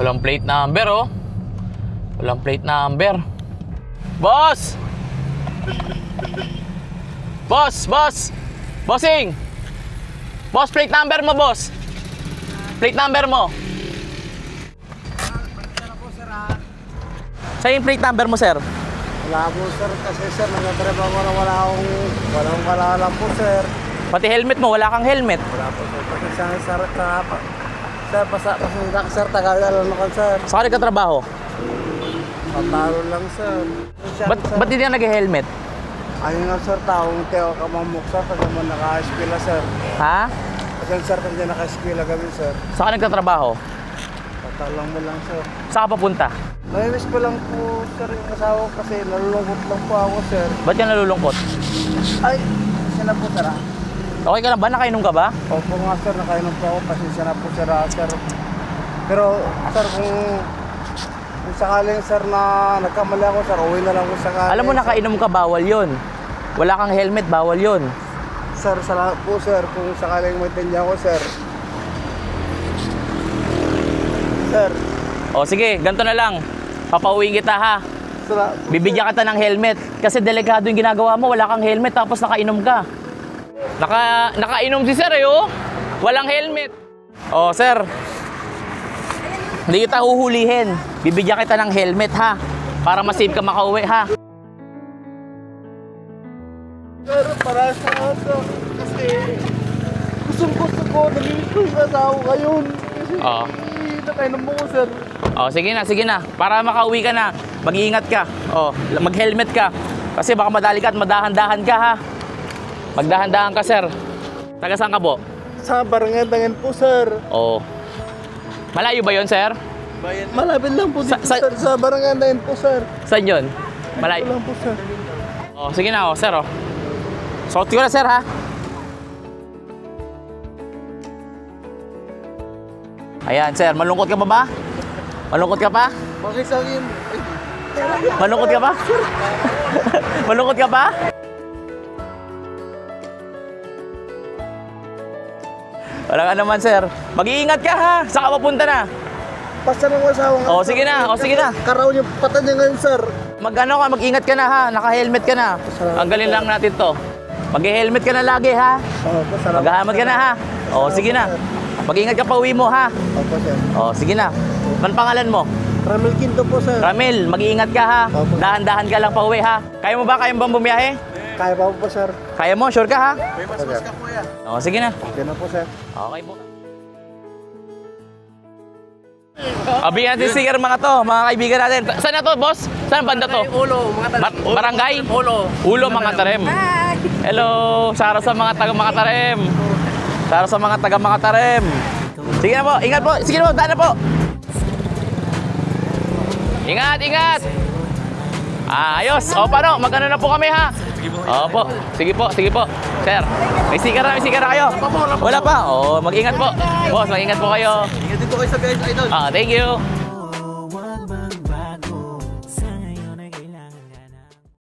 Walang plate number, oh. Walang plate number. Boss! Boss! Boss! Bossing! Boss, plate number mo, boss. Plate number mo. Saan yung plate number mo, sir? Wala po, sir. Kasi, sir, nagtatrabaho na walang kalalang po, sir. Pati helmet mo, wala kang helmet. Wala po, sir. Pati sir, sir, tagal-alam na ka, sir. Saan ka nagtatrabaho? Patalo lang, sir. Ba't hindi ka nag-helmet? Ayun nga, sir, taong Teo Kamamuk, sir. Kasi naman naka-eskwela, sir. Ha? Kasi, sir, kasi naka-eskwela kami, sir. Saan ka nagtatrabaho? Patalang mo lang, sir. Saan ka papunta? Namiss ko lang po, sir, yung asawa ko kasi nalulungkot lang po ako, sir. Ba't ka nalulungkot? Ay, kasi na po, sir. Okay ka lang ba? Nakainom ka ba? Opo nga, sir, nakainom po ako. Pasensya na po, sir, sir. Pero, sir, kung sakaling, sir, na nagkamali ako, sir, uwi na lang po sakaling. Alam mo, nakainom ka, bawal yon. Wala kang helmet, bawal yon. Sir, salamat po, sir, kung sakaling maintindihan ko, sir. Sir. O sige, ganito na lang. Papauwiin kita, ha? Bibigyan kita ng helmet. Kasi delikado yung ginagawa mo. Wala kang helmet tapos nakainom ka. Nakainom si sir, eh, oh. Walang helmet. O, sir. Hindi kita huhulihin. Bibigyan kita ng helmet, ha? Para masave ka makauwi, ha? Sir, para sa ato. Kasi gusto ko. Naging ko yung asawa ngayon. Kasi nakainom mo ko, sir. O, sige na. Para makauwi ka na, mag-iingat ka. O, mag-helmet ka. Kasi baka madali ka at madahan-dahan ka, ha? Magdahan-dahan ka, sir. Taga saan ka po? Sa Barangandangan po, sir. O. Malayo ba yon, sir? Malapit lang po dito, sir. Sa Barangandangan po, sir. Saan yun? Malayo. Ito lang po, sir. O, sige na, sir, o. Suot ko na, sir, ha? Ayan, sir. Malungkot ka pa ba? Malungkot ka pa? Bakit sa akin? Malungkot ka pa? Malungkot ka pa? Wala ka naman, sir. Mag-iingat ka, ha? Saan ka papunta na? Basta ng asawa nga. O, sige na. O, sige na. Karaw niyo pata niya ngayon, sir. Mag-ingat ka na, ha? Naka-helmet ka na. Ang galing lang natin to. Mag-helmet ka na lagi, ha? Opo, salamat. Mag-ahamad ka na, ha? O, sige na. Mag-ingat ka pa uwi mo, ha? Opo, sir. O, sige na. Man pangalan mo? Ramil Quinto po, sir. Ramil, mag-iingat ka, ha? Opo. Dahan-dahan ka lang pa uwi, ha? Kaya mo ba? Kaya mo bang bumiyahe? Kaya pa po, sir. Kaya mo? Sure ka, ha? May mas ka po, ya. O, sige na. Okay na po, sir. Okay po. Abihan si Singer mga to, mga kaibigan natin. Saan na to, boss? Saan banda to? Ulo, mga tarim. Barangay? Ulo, mga tarim. Hello, Sara sa mga taga mga tarim. Sara sa mga taga mga tarim. Sige na po, ingat po. Sige na po, daan na po. Ingat. Ayos. O, paano? Magkano na po kami, ha? Opo. Sige po. Sir, may sticker na kayo. Wala pa. O, mag-ingat po. Boss, mag-ingat po kayo. Ingat dito kayo sa guys, idol. Thank you.